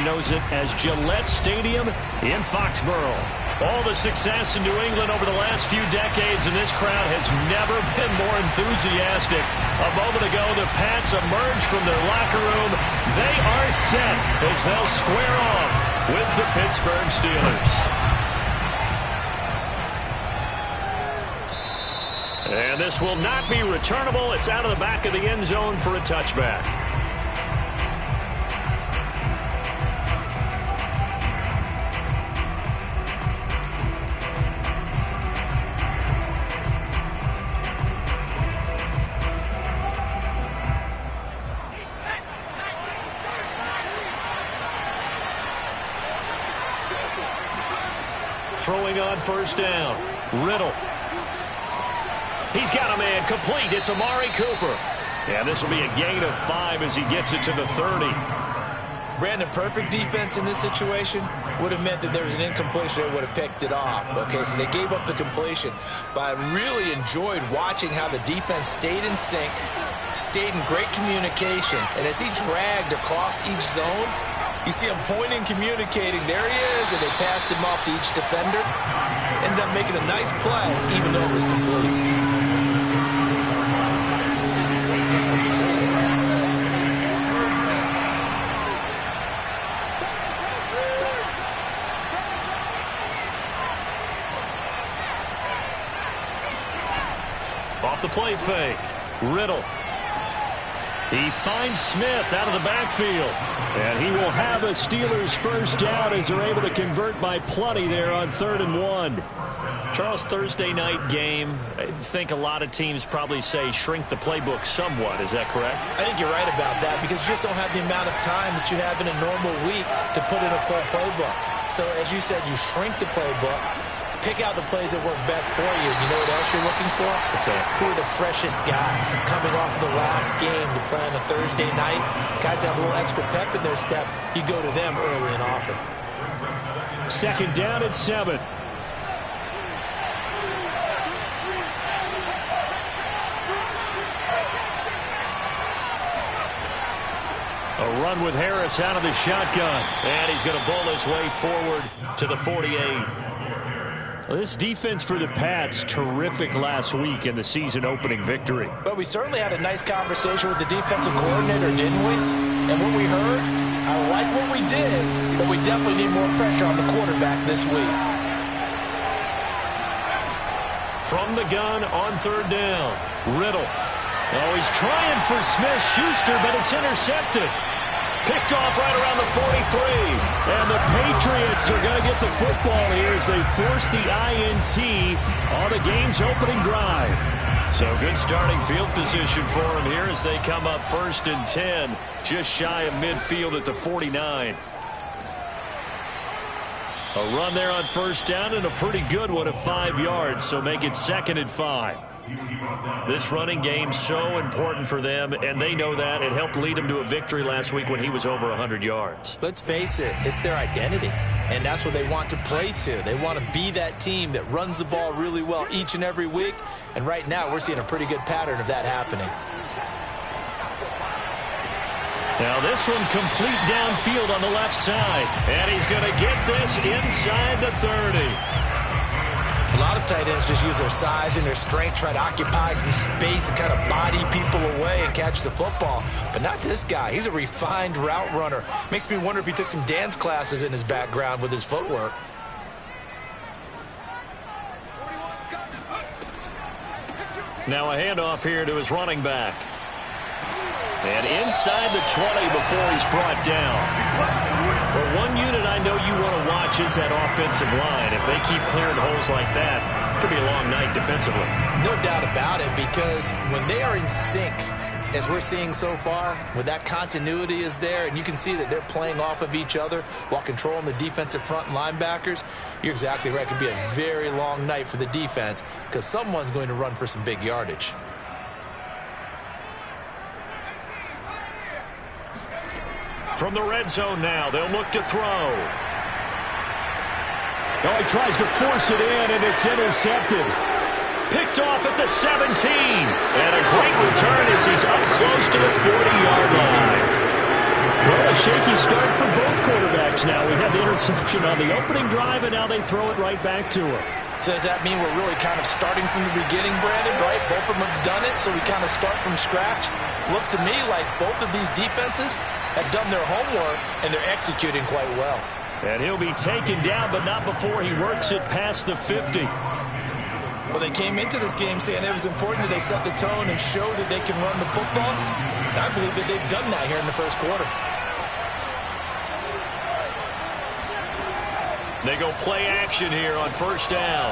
knows it as Gillette Stadium in Foxborough. All the success in New England over the last few decades, and this crowd has never been more enthusiastic. A moment ago, the Pats emerged from their locker room. They are set as they'll square off with the Pittsburgh Steelers. And this will not be returnable. It's out of the back of the end zone for a touchback. Throwing on first down. Riddle. He's got a man complete. It's Amari Cooper. And this will be a gain of 5 as he gets it to the 30. Brandon, perfect defense in this situation would have meant that there was an incompletion that would have picked it off. Okay, so they gave up the completion. But I really enjoyed watching how the defense stayed in sync, stayed in great communication. And as he dragged across each zone, you see him pointing, communicating. There he is, and they passed him off to each defender. Ended up making a nice play, even though it was complete. Off the play fake. Riddle. He finds Smith out of the backfield. And he will have a Steelers first down as they're able to convert by plenty there on 3rd and 1. Charles, Thursday night game, I think a lot of teams probably say shrink the playbook somewhat. Is that correct? I think you're right about that because you just don't have the amount of time that you have in a normal week to put in a full playbook. So as you said, you shrink the playbook. Pick out the plays that work best for you. You know what else you're looking for? What's that? Who are the freshest guys coming off the last game to play on a Thursday night? Guys have a little extra pep in their step. You go to them early and often. 2nd down and 7. A run with Harris out of the shotgun. And he's going to bowl his way forward to the 48. Well, this defense for the Pats, terrific last week in the season-opening victory. But we certainly had a nice conversation with the defensive coordinator, didn't we? And what we heard, I like what we did, but we definitely need more pressure on the quarterback this week. From the gun on 3rd down, Riddle. Oh, he's trying for Smith-Schuster, but it's intercepted. Picked off right around the 43. And the Patriots are going to get the football here as they force the INT on the game's opening drive. So good starting field position for them here as they come up 1st and 10, just shy of midfield at the 49. A run there on 1st down and a pretty good one of 5 yards, so make it 2nd and 5. This running game so important for them, and they know that. It helped lead them to a victory last week when he was over 100 yards. Let's face it, it's their identity, and that's what they want to play to. They want to be that team that runs the ball really well each and every week, and right now we're seeing a pretty good pattern of that happening. Now this one complete downfield on the left side, and he's going to get this inside the 30. A lot of tight ends just use their size and their strength, try to occupy some space and kind of body people away and catch the football. But not this guy. He's a refined route runner. Makes me wonder if he took some dance classes in his background with his footwork. Now a handoff here to his running back. And inside the 20 before he's brought down. Well, one unit I know you want to watch is that offensive line. If they keep clearing holes like that, it could be a long night defensively. No doubt about it, because when they are in sync, as we're seeing so far, when that continuity is there, and you can see that they're playing off of each other while controlling the defensive front and linebackers, you're exactly right. It could be a very long night for the defense because someone's going to run for some big yardage. From the red zone now, they'll look to throw. Oh, he tries to force it in, and it's intercepted. Picked off at the 17. And a great return as he's up close to the 40-yard line. Well, a shaky start for both quarterbacks. Seahawks now. We had the interception on the opening drive, and now they throw it right back to him. So does that mean we're really kind of starting from the beginning, Brandon, right? Both of them have done it, so we kind of start from scratch. Looks to me like both of these defenses have done their homework, and they're executing quite well. And he'll be taken down, but not before he works it past the 50. Well, they came into this game saying it was important that they set the tone and show that they can run the football. And I believe that they've done that here in the first quarter. They go play action here on first down.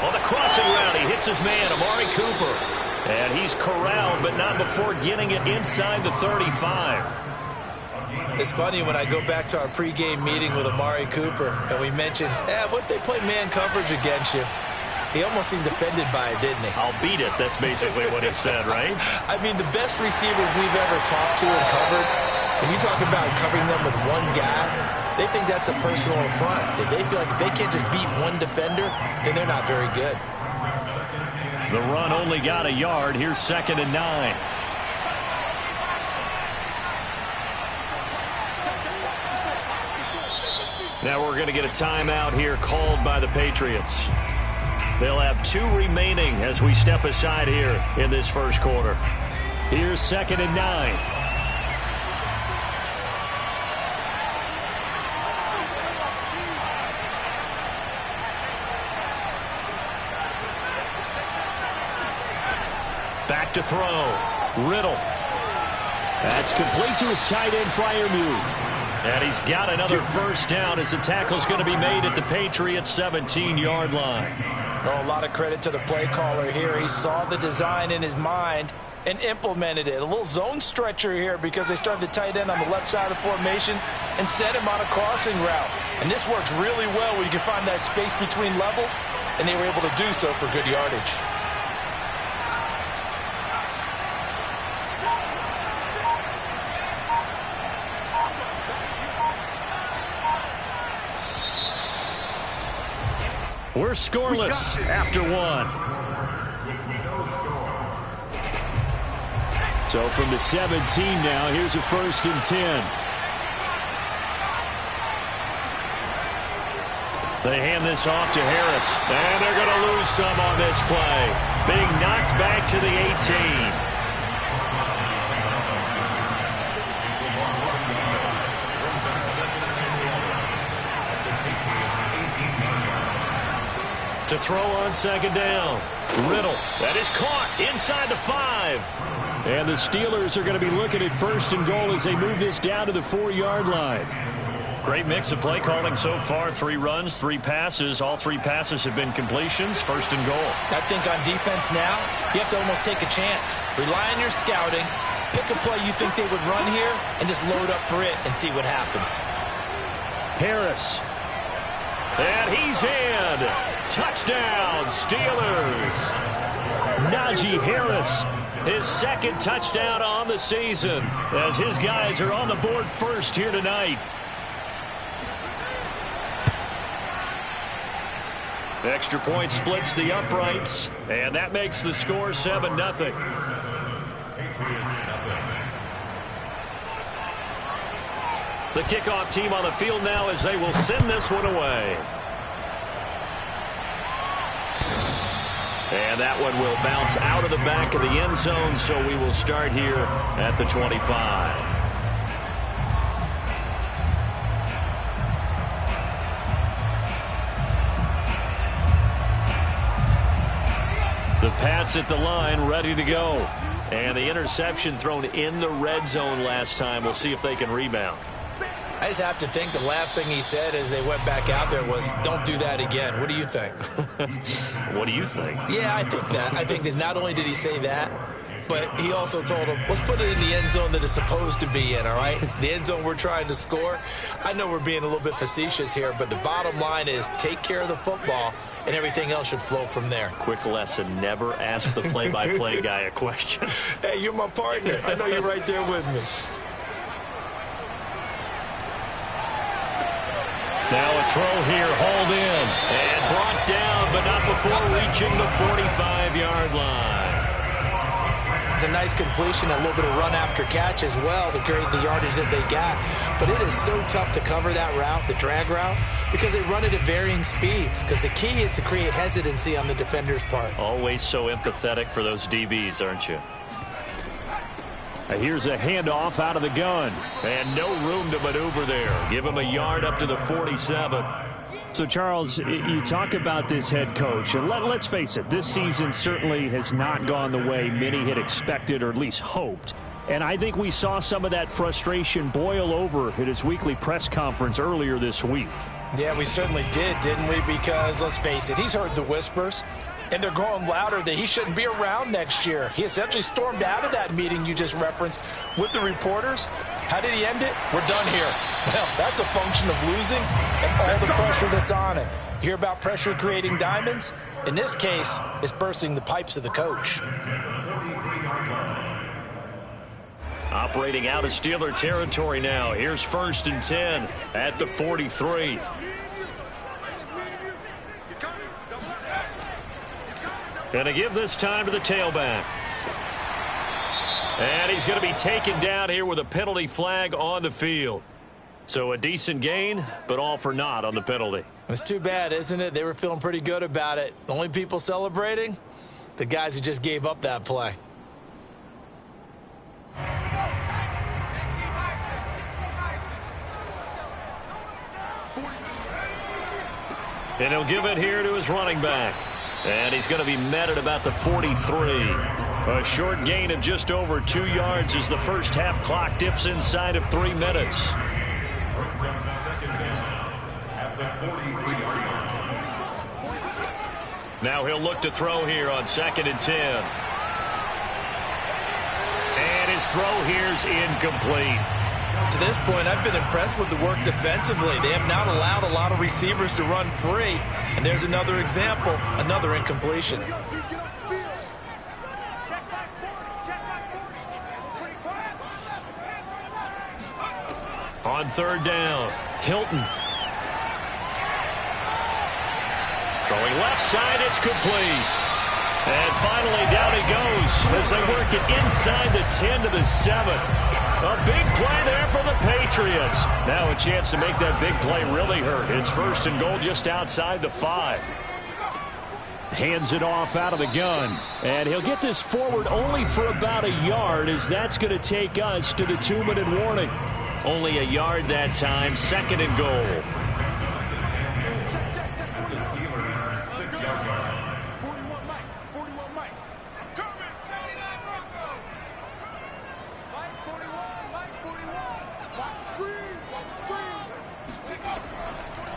On the crossing route, he hits his man, Amari Cooper. And he's corralled, but not before getting it inside the 35. It's funny when I go back to our pregame meeting with Amari Cooper, and we mentioned, what if they play man coverage against you? He almost seemed offended by it, didn't he? I'll beat it. That's basically what he said, right? I mean, the best receivers we've ever talked to and covered, when you talk about covering them with one guy, they think that's a personal affront. That they feel like if they can't just beat one defender, then they're not very good. The run only got a yard. Here's 2nd and 9. Now we're going to get a timeout here called by the Patriots. They'll have 2 remaining as we step aside here in this first quarter. Here's 2nd and 9. Back to throw. Riddle. That's complete to his tight end, Freiermuth. And he's got another first down as the tackle's going to be made at the Patriots' 17-yard line. Oh, a lot of credit to the play caller here. He saw the design in his mind and implemented it. A little zone stretcher here because they started the tight end on the left side of the formation and set him on a crossing route. And this works really well where you can find that space between levels, and they were able to do so for good yardage. We're scoreless after 1. So from the 17 now, here's a 1st and 10. They hand this off to Harris. And they're going to lose some on this play. Being knocked back to the 18. To throw on 2nd down. Riddle. That is caught inside the 5. And the Steelers are going to be looking at 1st and goal as they move this down to the 4-yard line. Great mix of play calling so far. 3 runs, 3 passes. All 3 passes have been completions. 1st and goal. I think on defense now, you have to almost take a chance. Rely on your scouting. Pick a play you think they would run here and just load up for it and see what happens. Harris. And he's in. Touchdown, Steelers. Najee Harris, his 2nd touchdown on the season as his guys are on the board first here tonight. Extra point splits the uprights, and that makes the score 7-0. The kickoff team on the field now as they will send this one away. And that one will bounce out of the back of the end zone, so we will start here at the 25. The Pats at the line, ready to go. And the interception thrown in the red zone last time. We'll see if they can rebound. I just have to think the last thing he said as they went back out there was, don't do that again. What do you think? What do you think? Yeah, I think that. I think that not only did he say that, but he also told him, let's put it in the end zone that it's supposed to be in, all right? The end zone we're trying to score. I know we're being a little bit facetious here, but the bottom line is take care of the football, and everything else should flow from there. Quick lesson, never ask the play-by-play guy a question. Hey, you're my partner. I know you're right there with me. Now a throw here, hauled in, and brought down, but not before reaching the 45-yard line. was a nice completion, a little bit of run after catch as well to create the yardage that they got. But it is so tough to cover that route, the drag route, because they run it at varying speeds. Because the key is to create hesitancy on the defender's part. Always so empathetic for those DBs, aren't you? Here's a handoff out of the gun. And no room to maneuver there. Give him a yard up to the 47. So, Charles, you talk about this head coach. And let's face it, this season certainly has not gone the way many had expected or at least hoped. And I think we saw some of that frustration boil over at his weekly press conference earlier this week. Yeah, we certainly did, didn't we? Because, let's face it, he's heard the whispers. And they're growing louder that he shouldn't be around next year. He essentially stormed out of that meeting you just referenced with the reporters. How did he end it? We're done here. Well, that's a function of losing and all the pressure that's on him. You hear about pressure creating diamonds? In this case, it's bursting the pipes of the coach. Operating out of Steeler territory now. Here's 1st and 10 at the 43. Going to give this time to the tailback. And he's going to be taken down here with a penalty flag on the field. So a decent gain, but all for naught on the penalty. It's too bad, isn't it? They were feeling pretty good about it. The only people celebrating? The guys who just gave up that play. And he'll give it here to his running back. And he's going to be met at about the 43. A short gain of just over 2 yards as the first half clock dips inside of 3 minutes. Now he'll look to throw here on 2nd and 10. And his throw here's incomplete. To this point, I've been impressed with the work defensively. They have not allowed a lot of receivers to run free. And there's another example, another incompletion. On 3rd down, Hilton. Throwing left side, it's complete. And finally, down he goes as they work it inside the 10 to the 7. A big play there for the Patriots. Now a chance to make that big play really hurt. It's 1st and goal just outside the 5. Hands it off out of the gun. And he'll get this forward only for about a yard, as that's going to take us to the 2-minute warning. Only a yard that time, 2nd and goal.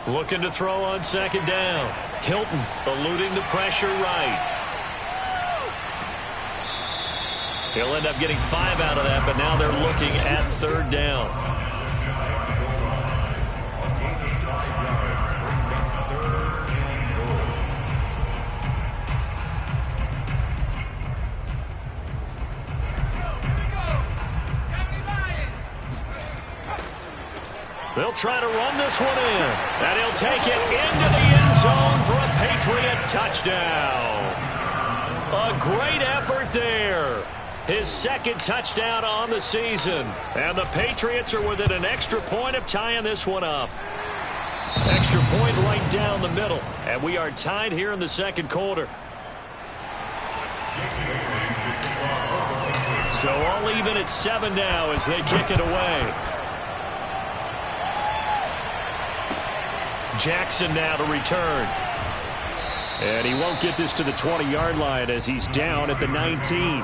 Looking to throw on 2nd down. Hilton eluding the pressure right. He'll end up getting 5 out of that, but now they're looking at 3rd down. They'll try to run this one in, and he'll take it into the end zone for a Patriot touchdown. A great effort there. His 2nd touchdown on the season, and the Patriots are within an extra point of tying this one up. Extra point right down the middle, and we are tied here in the 2nd quarter. So all even at 7 now as they kick it away. Jackson now to return. And he won't get this to the 20-yard line as he's down at the 19.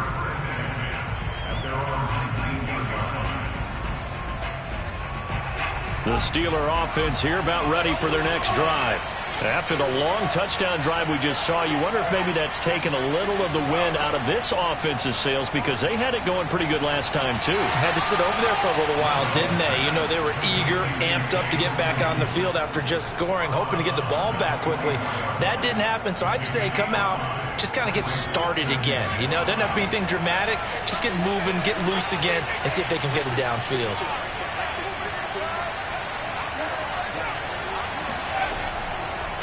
The Steeler offense here about ready for their next drive. After the long touchdown drive we just saw, you wonder if maybe that's taken a little of the wind out of this offensive sails, because they had it going pretty good last time too. Had to sit over there for a little while, didn't they? You know, they were eager, amped up to get back on the field after just scoring, hoping to get the ball back quickly. That didn't happen, so I'd say come out, just kind of get started again. You know, doesn't have to be anything dramatic. Just get moving, get loose again, and see if they can get it downfield.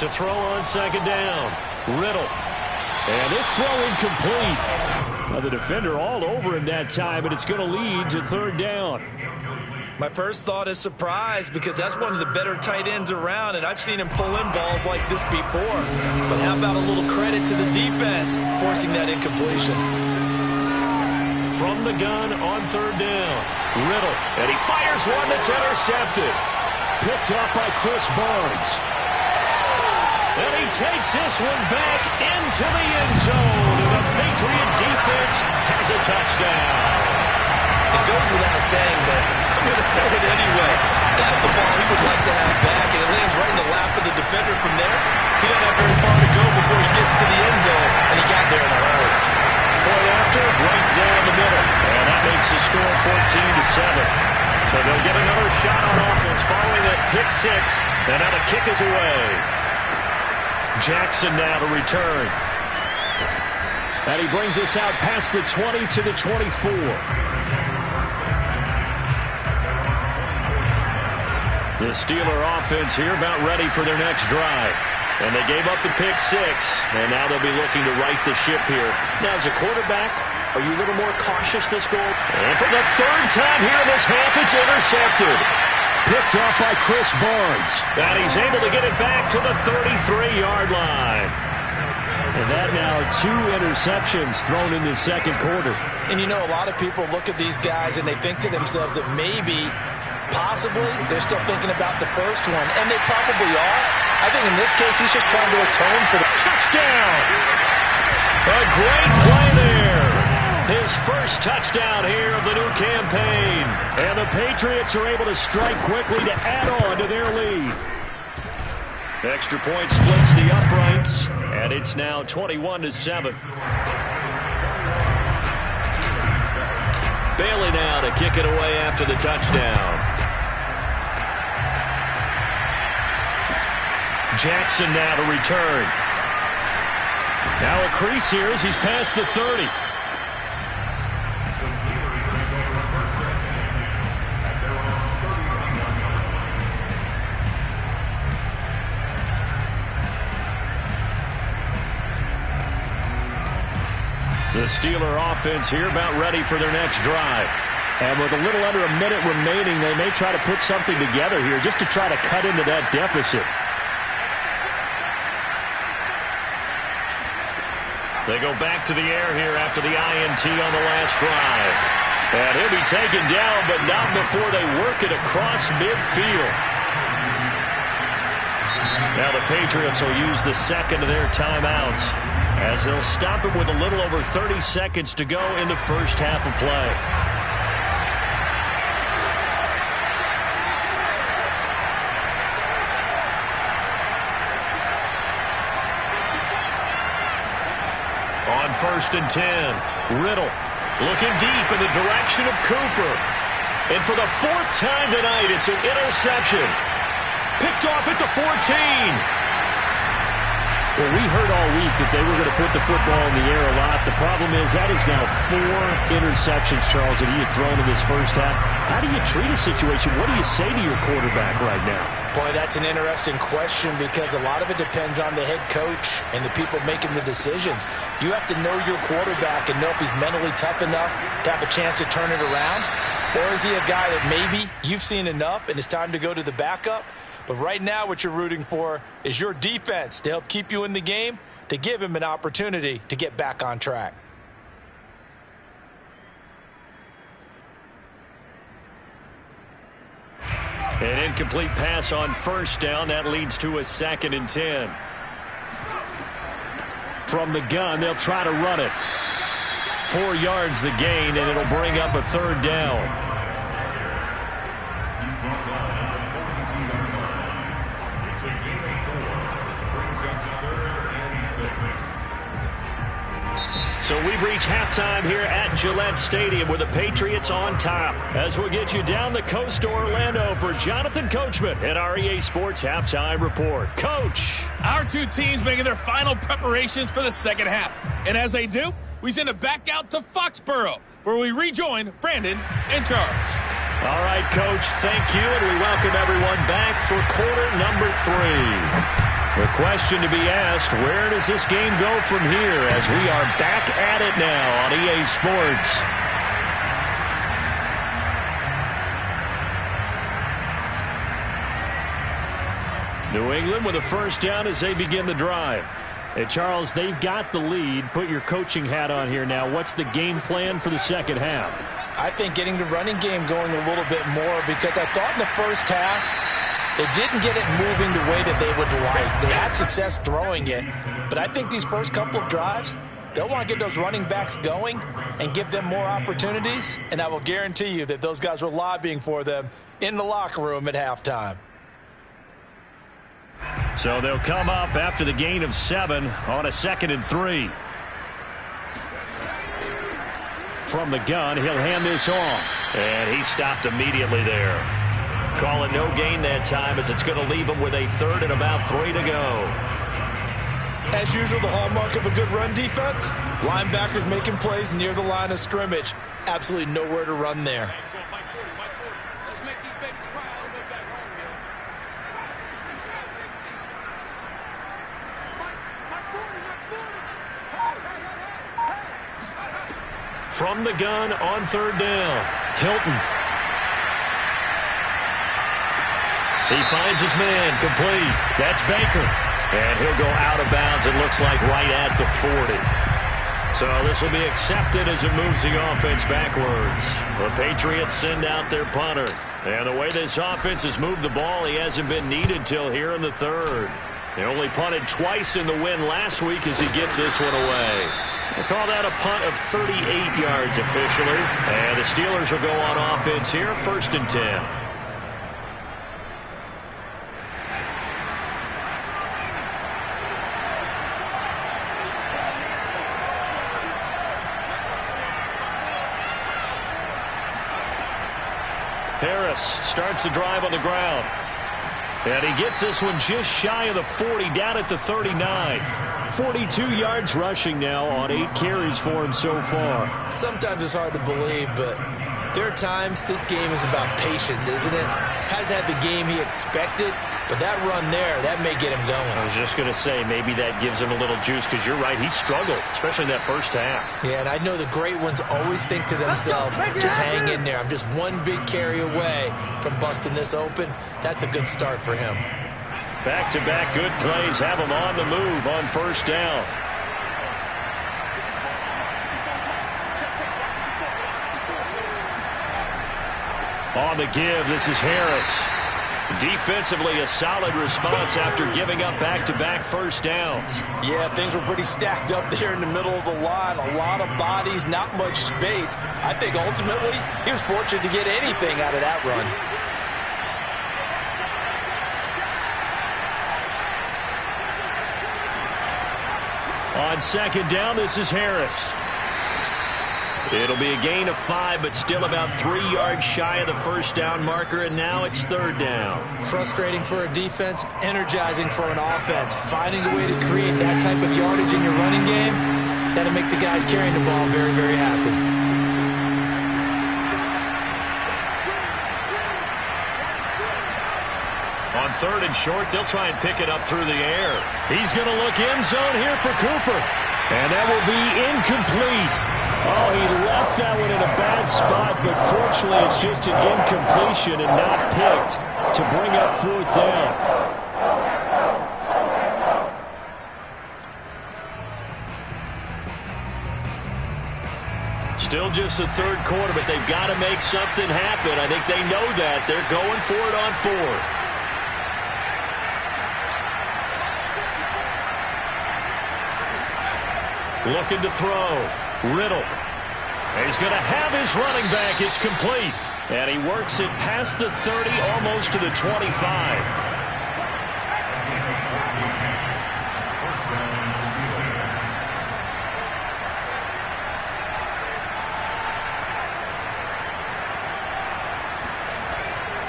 To throw on 2nd down, Riddle. And this throw incomplete. Well, the defender all over him that time, and it's going to lead to third down. My first thought is surprise, because that's one of the better tight ends around, and I've seen him pull in balls like this before. But how about a little credit to the defense forcing that incompletion? From the gun on third down, Riddle, and he fires one that's intercepted. Picked up by Chris Barnes. And he takes this one back into the end zone, and the Patriot defense has a touchdown. It goes without saying, but I'm going to say it anyway. That's a ball he would like to have back, and it lands right in the lap of the defender from there. He doesn't have very far to go before he gets to the end zone, and he got there in a hurry. Point after, right down the middle. And that makes the score 14-7. So they'll get another shot on offense following that pick six, and now the kick is away. Jackson now to return. And he brings us out past the 20 to the 24. The Steeler offense here about ready for their next drive. And they gave up the pick six, and now they'll be looking to right the ship here. Now, as a quarterback, are you a little more cautious this goal? And for the third time here in this half, it's intercepted. Picked up by Chris Barnes. And he's able to get it back to the 33-yard line. And that now 2 interceptions thrown in the second quarter. And you know, a lot of people look at these guys and they think to themselves that maybe, possibly, they're still thinking about the first one. And they probably are. I think in this case, he's just trying to atone for the touchdown. A great play there. His first touchdown here of the new campaign. And the Patriots are able to strike quickly to add on to their lead. Extra point splits the uprights, and it's now 21-7. Bailey now to kick it away after the touchdown. Jackson now to return. Now a crease here as he's past the 30. The Steeler offense here about ready for their next drive. And with a little under a minute remaining, they may try to put something together here just to try to cut into that deficit. They go back to the air here after the INT on the last drive. And he'll be taken down, but not before they work it across midfield. Now the Patriots will use the second of their timeouts as they'll stop it with a little over 30 seconds to go in the first half of play. On 1st and 10, Riddle looking deep in the direction of Cooper. And for the 4th time tonight, it's an interception. Picked off at the 14. Well, we heard all week that they were going to put the football in the air a lot. The problem is that is now 4 interceptions, Charles, that he has thrown in this first half. How do you treat a situation? What do you say to your quarterback right now? Boy, that's an interesting question because a lot of it depends on the head coach and the people making the decisions. You have to know your quarterback and know if he's mentally tough enough to have a chance to turn it around. Or is he a guy that maybe you've seen enough and it's time to go to the backup? But right now what you're rooting for is your defense to help keep you in the game, to give him an opportunity to get back on track. An incomplete pass on 1st down. That leads to a 2nd and 10. From the gun, they'll try to run it. 4 yards the gain, and it'll bring up a 3rd down. So we've reached halftime here at Gillette Stadium with the Patriots on top. As we'll get you down the coast to Orlando for Jonathan Coachman at our EA Sports Halftime Report. Coach. Our 2 teams making their final preparations for the second half. And as they do, we send it back out to Foxborough, where we rejoin Brandon in charge. All right, Coach, thank you, and we welcome everyone back for quarter number 3. The question to be asked, where does this game go from here as we are back at it now on EA Sports? New England with a first down as they begin the drive. Hey, Charles, they've got the lead. Put your coaching hat on here now. What's the game plan for the second half? I think getting the running game going a little bit more, because I thought in the first half they didn't get it moving the way that they would like. They had success throwing it, but I think these first couple of drives, they'll want to get those running backs going and give them more opportunities, and I will guarantee you that those guys were lobbying for them in the locker room at halftime. So they'll come up after the gain of 7 on a 2nd and 3. From the gun, he'll hand this off. And he stopped immediately there. Call it no gain that time, as it's going to leave him with a 3rd and about 3 to go. As usual, the hallmark of a good run defense, linebackers making plays near the line of scrimmage. Absolutely nowhere to run there. From the gun on 3rd down, Hilton. He finds his man, complete. That's Baker. And he'll go out of bounds, it looks like, right at the 40. So this will be accepted as it moves the offense backwards. The Patriots send out their punter. And the way this offense has moved the ball, he hasn't been needed till here in the 3rd. They only punted twice in the win last week as he gets this one away. We'll call that a punt of 38 yards officially. And the Steelers will go on offense here, 1st and 10. Harris starts the drive on the ground. And he gets this one just shy of the 40, down at the 39. 42 yards rushing now on 8 carries for him so far. Sometimes it's hard to believe, but there are times this game is about patience, isn't it? Hasn't had the game he expected, but that run there, that may get him going. I was just going to say, maybe that gives him a little juice, because you're right, he struggled, especially in that first half. Yeah, and I know the great ones always think to themselves, just hang in there. I'm just one big carry away from busting this open. That's a good start for him. Back-to-back good plays have him on the move on 1st down. On the give, this is Harris. Defensively, a solid response after giving up back-to-back first downs. Yeah, things were pretty stacked up there in the middle of the line. A lot of bodies, not much space. I think ultimately he was fortunate to get anything out of that run. On 2nd down, this is Harris. It'll be a gain of 5, but still about 3 yards shy of the 1st down marker, and now it's 3rd down. Frustrating for a defense, energizing for an offense. Finding a way to create that type of yardage in your running game, that'll make the guys carrying the ball very, very happy. On 3rd and short, they'll try and pick it up through the air. He's going to look end zone here for Cooper. And that will be incomplete. Oh, he left that one in a bad spot, but fortunately it's just an incompletion and not picked to bring up 4th down. Still just the 3rd quarter, but they've got to make something happen. I think they know that. They're going for it on 4th. Looking to throw. Riddle. He's going to have his running back. It's complete. And he works it past the 30, almost to the 25.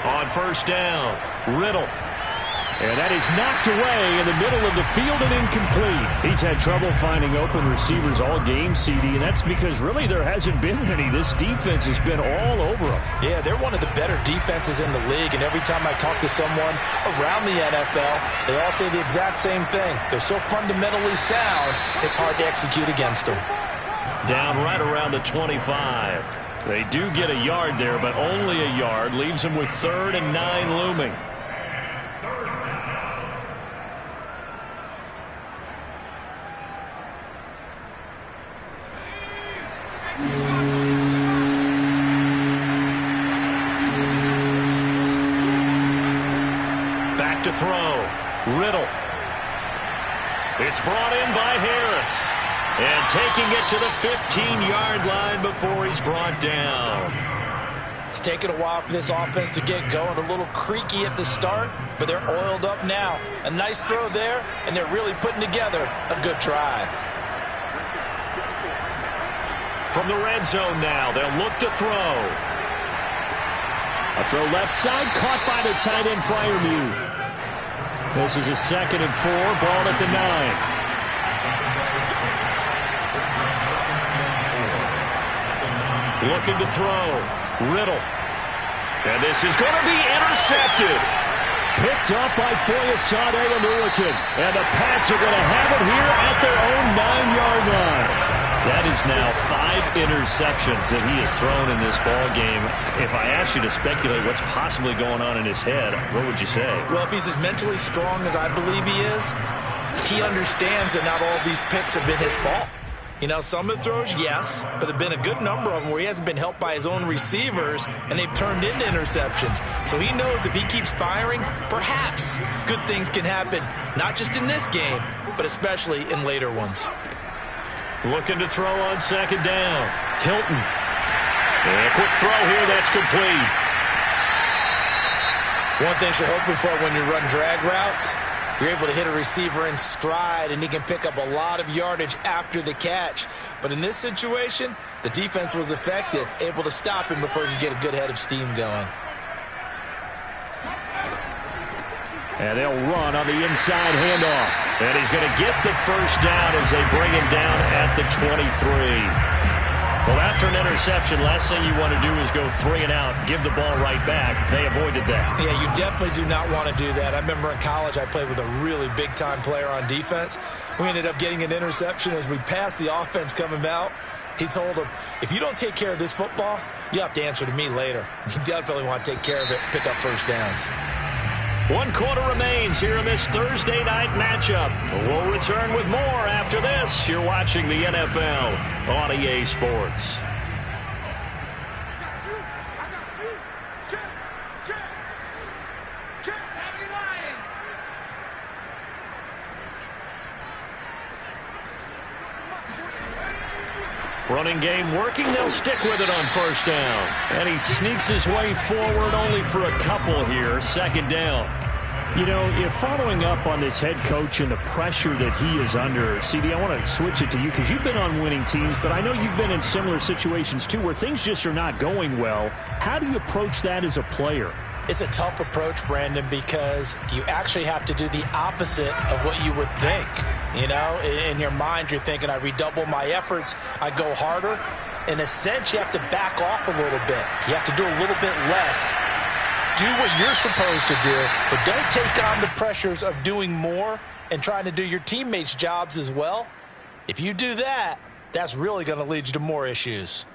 On 1st down, Riddle. And that is knocked away in the middle of the field and incomplete. He's had trouble finding open receivers all game, CD, and that's because really there hasn't been many. This defense has been all over them. Yeah, they're one of the better defenses in the league, and every time I talk to someone around the NFL, they all say the exact same thing. They're so fundamentally sound, it's hard to execute against them. Down right around the 25. They do get a yard there, but only a yard. Leaves them with 3rd and 9 looming. Back to throw. Riddle. It's brought in by Harris. And taking it to the 15-yard line before he's brought down. It's taken a while for this offense to get going. A little creaky at the start, but they're oiled up now. A nice throw there, and they're really putting together a good drive. From the red zone now, they'll look to throw. A throw left side, caught by the tight end, Freiermuth. This is a 2nd and 4, ball at the 9. Looking to throw. Riddle. And this is going to be intercepted. Picked up by Foyesade Oluokun. And the Pats are going to have it here at their own 9-yard line. That is now 5 interceptions that he has thrown in this ball game. If I asked you to speculate what's possibly going on in his head, what would you say? Well, if he's as mentally strong as I believe he is, he understands that not all of these picks have been his fault. You know, some of the throws, yes, but there have been a good number of them where he hasn't been helped by his own receivers, and they've turned into interceptions. So he knows if he keeps firing, perhaps good things can happen, not just in this game, but especially in later ones. Looking to throw on 2nd down. Hilton. And a quick throw here, that's complete. One thing you're hoping for when you run drag routes, you're able to hit a receiver in stride, and he can pick up a lot of yardage after the catch. But in this situation, the defense was effective, able to stop him before he could get a good head of steam going. And they'll run on the inside handoff. And he's going to get the 1st down as they bring him down at the 23. Well, after an interception, last thing you want to do is go 3 and out, give the ball right back. They avoided that. Yeah, you definitely do not want to do that. I remember in college I played with a really big-time player on defense. We ended up getting an interception as we passed the offense coming out. He told him, if you don't take care of this football, you have to answer to me later. You definitely want to take care of it, pick up 1st downs. 1 quarter remains here in this Thursday night matchup. We'll return with more after this. You're watching the NFL on EA Sports. Running game working. They'll stick with it on 1st down. And he sneaks his way forward only for a couple here. 2nd down. You know, if following up on this head coach and the pressure that he is under, CD, I want to switch it to you because you've been on winning teams, but I know you've been in similar situations too where things just are not going well. How do you approach that as a player? It's a tough approach, Brandon, because you actually have to do the opposite of what you would think. You know, in your mind, you're thinking, I redouble my efforts, I go harder. In a sense, you have to back off a little bit. You have to do a little bit less. Do what you're supposed to do, but don't take on the pressures of doing more and trying to do your teammates' jobs as well. If you do that, that's really going to lead you to more issues.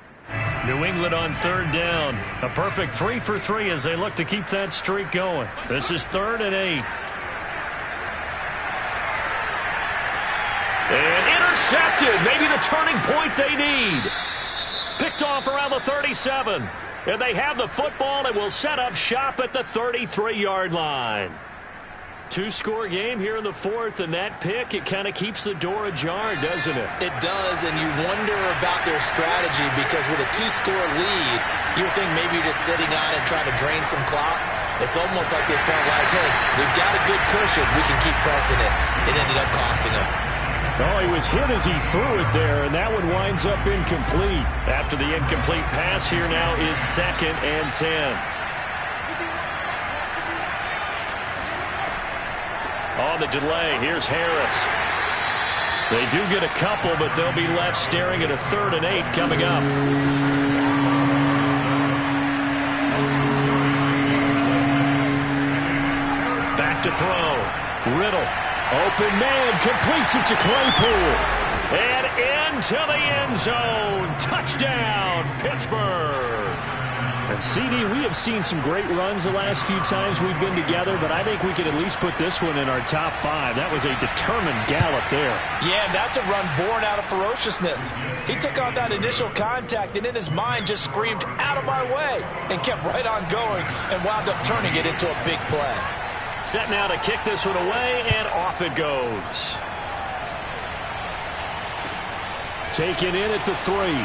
New England on 3rd down. A perfect 3 for 3 as they look to keep that streak going. This is 3rd and 8. And intercepted. Maybe the turning point they need. Picked off around the 37. And they have the football and will set up shop at the 33-yard line. 2-score game here in the 4th, and that pick, it kind of keeps the door ajar, doesn't it? It does, and you wonder about their strategy because with a 2-score lead, you would think maybe you're just sitting on and trying to drain some clock. It's almost like they felt like, hey, we've got a good cushion. We can keep pressing it. It ended up costing them. Oh, he was hit as he threw it there, and that one winds up incomplete. After the incomplete pass, here now is 2nd and 10. On the delay, here's Harris. They do get a couple, but they'll be left staring at a 3rd and 8 coming up. Back to throw. Riddle. Open man. Completes it to Claypool. And into the end zone. Touchdown, Pittsburgh. And CD, we have seen some great runs the last few times we've been together, but I think we could at least put this one in our top 5. That was a determined gallop there. Yeah, that's a run born out of ferociousness. He took on that initial contact and in his mind just screamed, "Out of my way," and kept right on going and wound up turning it into a big play. Set now to kick this one away, and off it goes. Taken in at the 3.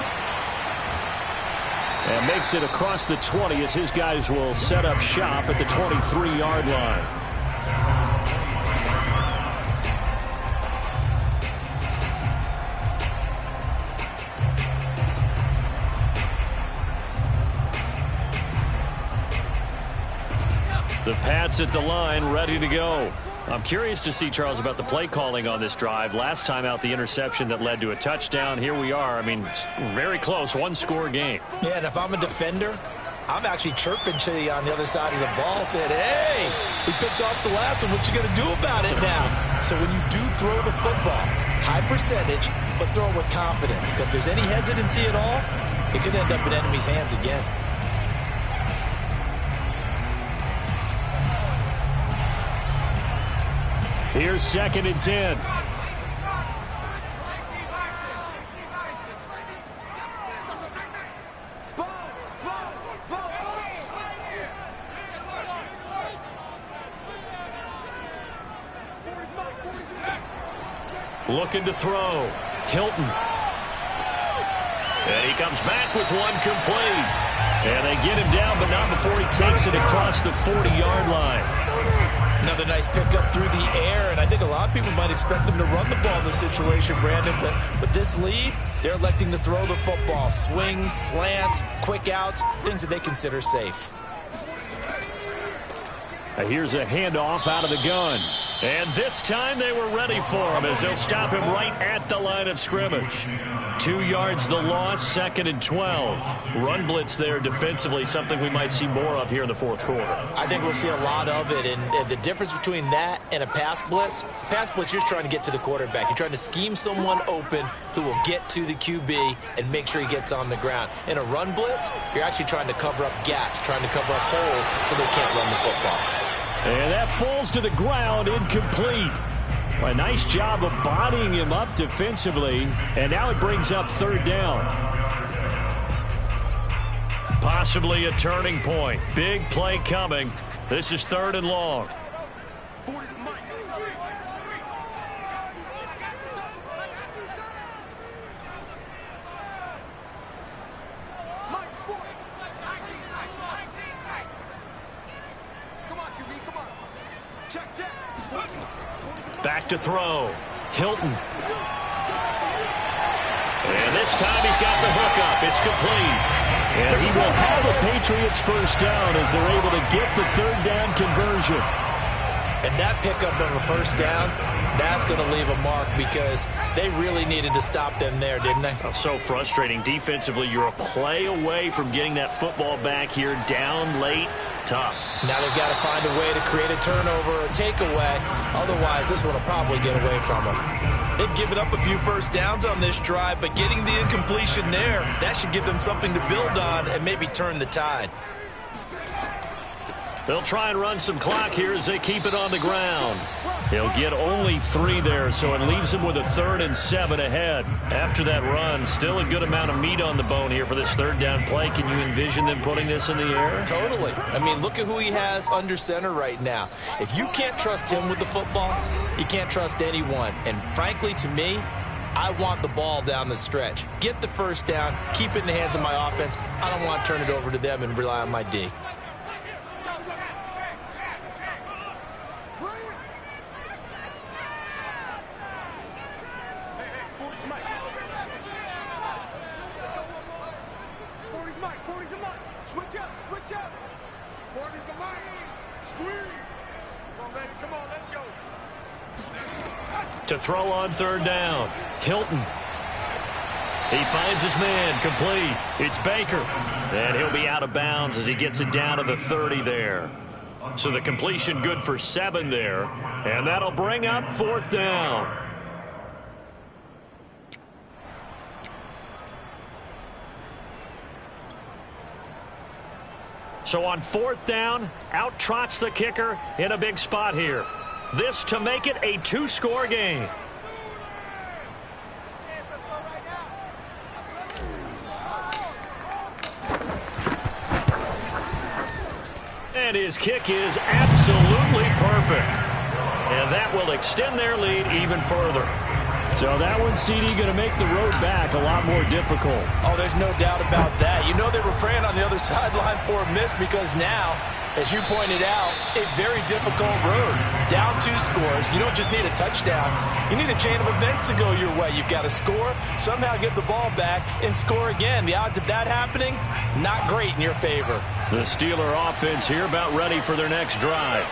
And makes it across the 20 as his guys will set up shop at the 23-yard line. The Pats at the line, ready to go. I'm curious to see, Charles, about the play calling on this drive. Last time out, the interception that led to a touchdown. Here we are. I mean, very close, one-score game. Yeah, and if I'm a defender, I'm actually chirping to you on the other side of the ball, saying, "Hey, we picked off the last one. What you going to do about it now?" So when you do throw the football, high percentage, but throw it with confidence. Because if there's any hesitancy at all, it could end up in enemy's hands again. Here's 2nd and 10. Looking to throw. Hilton. And he comes back with one complete. And they get him down, but not before he takes it across the 40-yard line. Another nice pickup through the air, and I think a lot of people might expect them to run the ball in this situation, Brandon, but with this lead, they're electing to throw the football. Swings, slants, quick outs, things that they consider safe. Here's a handoff out of the gun. And this time they were ready for him as they'll stop him right at the line of scrimmage. 2 yards the loss, 2nd and 12. Run blitz there defensively, something we might see more of here in the 4th quarter. I think we'll see a lot of it, and the difference between that and a pass blitz, you're trying to get to the quarterback. You're trying to scheme someone open who will get to the QB and make sure he gets on the ground. In a run blitz, you're actually trying to cover up gaps, trying to cover up holes so they can't run the football. And that falls to the ground, incomplete. A nice job of bodying him up defensively, and now it brings up 3rd down. Possibly a turning point. Big play coming. This is 3rd and long. Back to throw. Hilton. And this time he's got the hook up. It's complete. And he will have a Patriots 1st down as they're able to get the 3rd down conversion. And that pickup of a 1st down, that's going to leave a mark because they really needed to stop them there, didn't they? Oh, so frustrating. Defensively, you're a play away from getting that football back here down late. Tough. Now they've got to find a way to create a turnover or takeaway. Otherwise, this one will probably get away from them. They've given up a few 1st downs on this drive, but getting the incompletion there, that should give them something to build on and maybe turn the tide. They'll try and run some clock here as they keep it on the ground. He'll get only 3 there, so it leaves him with a 3rd and 7 ahead. After that run, still a good amount of meat on the bone here for this 3rd down play. Can you envision them putting this in the air? Totally. I mean, look at who he has under center right now. If you can't trust him with the football, you can't trust anyone. And frankly, to me, I want the ball down the stretch. Get the 1st down, keep it in the hands of my offense. I don't want to turn it over to them and rely on my D. Switch up. 40's the line. Squeeze. Come on, baby. Come on, let's go. To throw on third down. Hilton. He finds his man, complete. It's Baker. And he'll be out of bounds as he gets it down to the 30 there. So the completion good for 7 there. And that'll bring up fourth down. So on fourth down, out trots the kicker in a big spot here. This to make it a 2-score game. And his kick is absolutely perfect. And that will extend their lead even further. So that one, CD, going to make the road back a lot more difficult. Oh, there's no doubt about that. You know they were praying on the other sideline for a miss because now, as you pointed out, a very difficult road. Down 2 scores. You don't just need a touchdown. You need a chain of events to go your way. You've got to score, somehow get the ball back, and score again. The odds of that happening, not great in your favor. The Steeler offense here about ready for their next drive.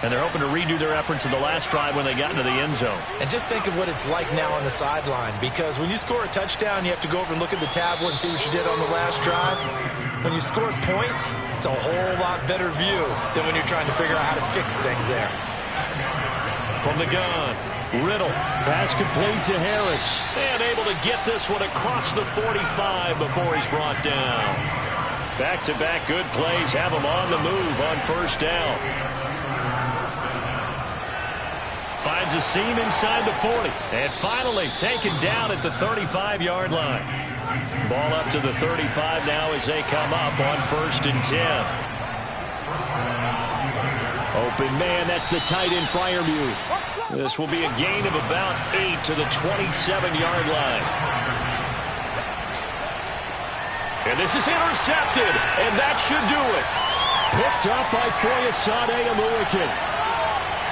And they're hoping to redo their efforts in the last drive when they got into the end zone. And just think of what it's like now on the sideline, because when you score a touchdown, you have to go over and look at the tablet and see what you did on the last drive. When you scored points, it's a whole lot better view than when you're trying to figure out how to fix things there. From the gun, Riddle. Pass complete to Harris. And able to get this one across the 45 before he's brought down. Back-to-back good plays have him on the move on first down. Finds a seam inside the 40. And finally taken down at the 35-yard line. Ball up to the 35 now as they come up on 1st and 10. Open man, that's the tight end Freiermuth. This will be a gain of about 8 to the 27-yard line. And this is intercepted, and that should do it. Picked up by Foyesade Oluwakin.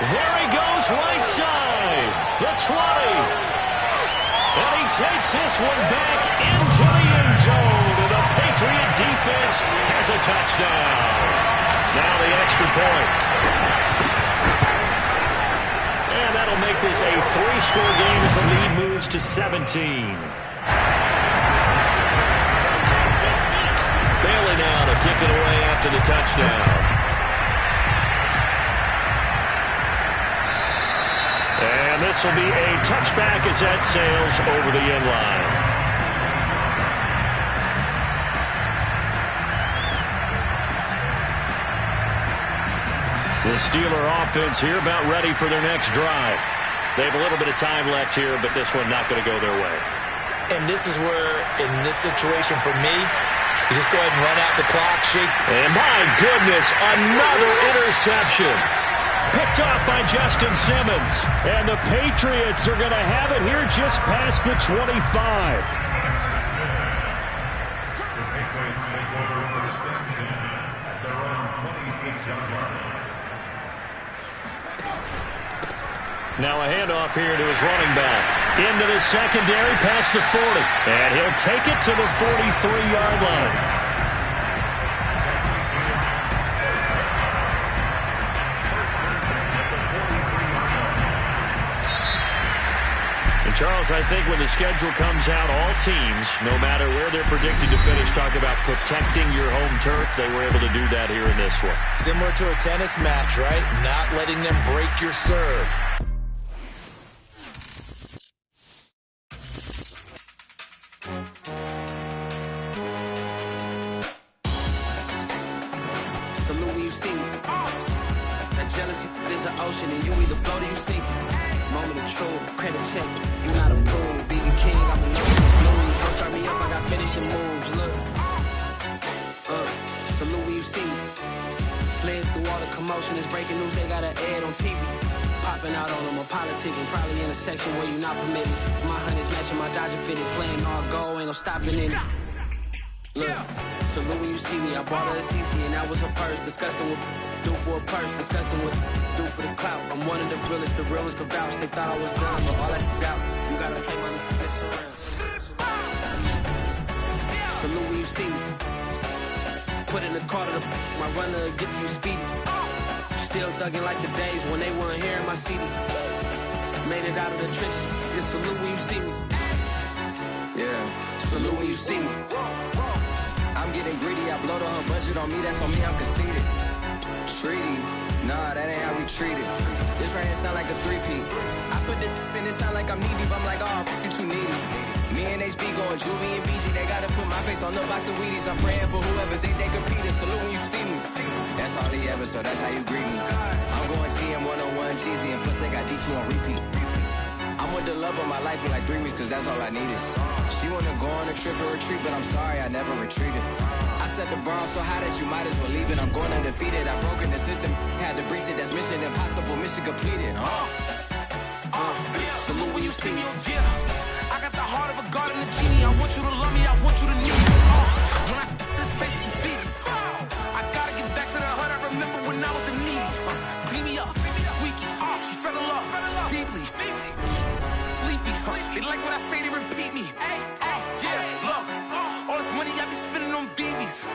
There he goes right side. The 20. And he takes this one back into the end zone. And the Patriot defense has a touchdown. Now the extra point. And that'll make this a 3-score game as the lead moves to 17. Bailey now to kick it away after the touchdown. And this will be a touchback as that sails over the end line. The Steeler offense here about ready for their next drive. They have a little bit of time left here, but this one not going to go their way. And this is where, in this situation for me, you just go ahead and run out the clock, shake. And my goodness, another interception. Picked off by Justin Simmons. And the Patriots are going to have it here just past the 25. The Patriots take over first and 10 at their own 26-yard line. Now a handoff here to his running back. Into the secondary past the 40. And he'll take it to the 43-yard line. Charles, I think when the schedule comes out, all teams, no matter where they're predicted to finish, talk about protecting your home turf. They were able to do that here in this one. Similar to a tennis match, right? Not letting them break your serve. Salute when you see me. That jealousy is an ocean, and you either float or you sink it. Moment of truth, credit check, you not approved. BB King, I'm a no blues. Don't start me up, I got finishing moves. Look, salute when you see me. Slid through all the commotion, it's breaking news, they got an ad on TV. Popping out on them, a politicking, probably in a section where you not permitted. My honey's matching my Dodger fitted, playing all go, ain't no stopping in it. Look, salute when you see me, I bought her a CC and that was her purse, disgusting with do for a purse, disgusting with do for the clout. I'm one of the realest, the realest could vouch. They thought I was done, but all that doubt, you gotta play my next around. Salute when you see me. Put in the car to my runner gets you speedy. Still thugging like the days when they weren't here in my CD. made it out of the trenches. Just salute when you see me. Yeah, salute when you see me. I'm getting greedy, I blowed her budget on me, that's on me, I'm conceited. Treaty, nah, that ain't how we treat it. This right here sound like a three-peat. I put the in it sound like I'm knee deep, I'm like, oh, you too needy. Me and HB going Juvie and BG, they gotta put my face on the box of Wheaties. I'm praying for whoever think they competed, salute when you see me. That's all he ever, so that's how you greet me. I'm going TM 101 cheesy, and plus they got D2 on repeat. I'm with the love of my life for like 3 weeks, cause that's all I needed. She wanna go on a trip or retreat, but I'm sorry, I never retreated. I set the bar so high that you might as well leave it. I'm going undefeated, I broke in the system, had to breach it, that's mission impossible, mission completed. Salute when you see me, yeah. I got the heart of a god and a genie. I want you to love me, I want you to need me. When I this face is beating, I gotta get back to the hood. I remember when I was the needy. Clean me up, squeaky. She fell in love deeply. Sleepy, they like what I say, they repeat me. Yeah, look, all this money I be spending on BBs.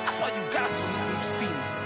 That's why you gotta salute when you see me.